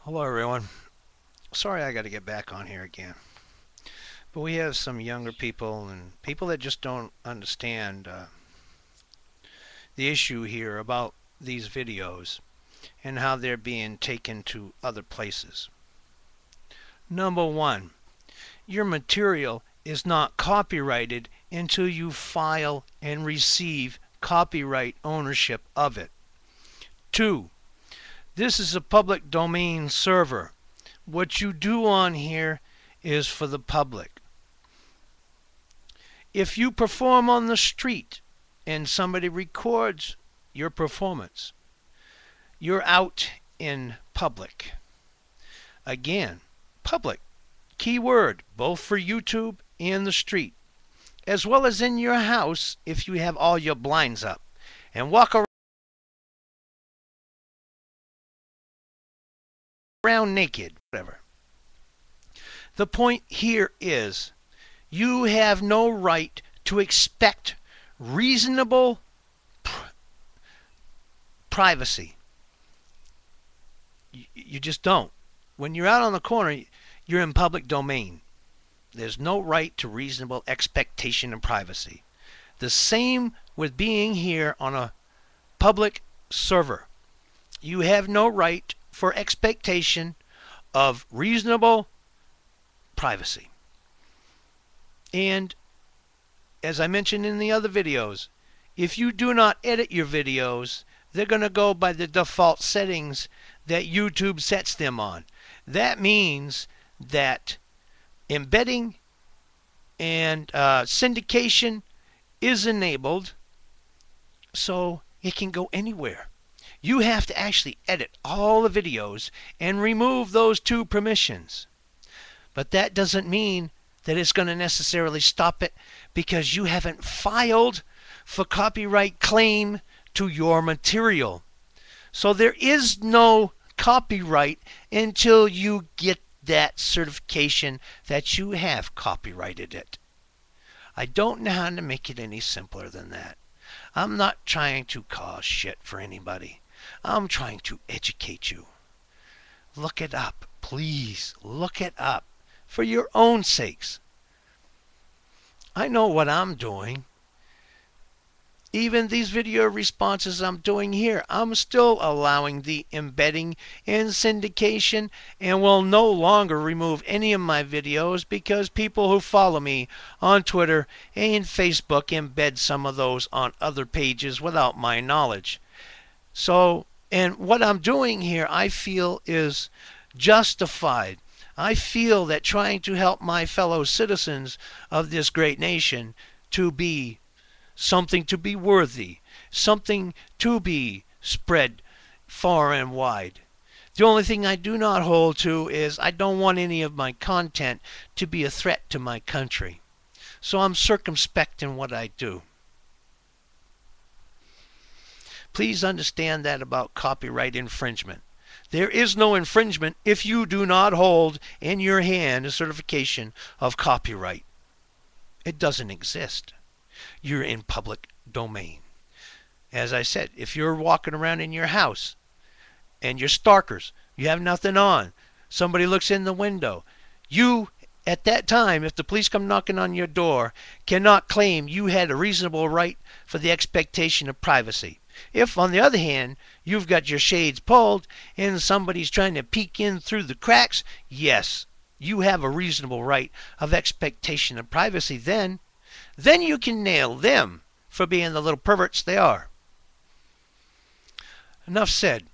Hello everyone. Sorry I got to get back on here again. But we have some younger people and people that just don't understand the issue here about these videos and how they're being taken to other places. Number one, your material is not copyrighted until you file and receive copyright ownership of it. Two, this is a public domain server. What you do on here is for the public. If you perform on the street and somebody records your performance, you're out in public. Again, public, key word, both for YouTube and the street, as well as in your house if you have all your blinds up and walk around naked, whatever. The point here is you have no right to expect reasonable privacy. You just don't. When you're out on the corner, you're in public domain. There's no right to reasonable expectation of privacy. The same with being here on a public server. You have no right for expectation of reasonable privacy. And as I mentioned in the other videos, if you do not edit your videos, they're going to go by the default settings that YouTube sets them on. That means that embedding and syndication is enabled, so it can go anywhere. You have to actually edit all the videos and remove those two permissions. But that doesn't mean that it's going to necessarily stop it because you haven't filed for copyright claim to your material. So there is no copyright until you get that certification that you have copyrighted it. I don't know how to make it any simpler than that. I'm not trying to cause shit for anybody. I'm trying to educate you. Look it up. Please look it up for your own sakes. I know what I'm doing. Even these video responses I'm doing here, I'm still allowing the embedding and syndication and will no longer remove any of my videos because people who follow me on Twitter and Facebook embed some of those on other pages without my knowledge. So, and what I'm doing here I feel is justified. I feel that trying to help my fellow citizens of this great nation to be something to be worthy, something to be spread far and wide. The only thing I do not hold to is I don't want any of my content to be a threat to my country. So I'm circumspect in what I do. Please understand that about copyright infringement. There is no infringement if you do not hold in your hand a certification of copyright. It doesn't exist. You're in public domain. As I said, if you're walking around in your house and you're starkers, you have nothing on, somebody looks in the window, you at that time, if the police come knocking on your door, cannot claim you had a reasonable right for the expectation of privacy. If, on the other hand, you've got your shades pulled and somebody's trying to peek in through the cracks, yes, you have a reasonable right of expectation of privacy then. Then you can nail them for being the little perverts they are. Enough said.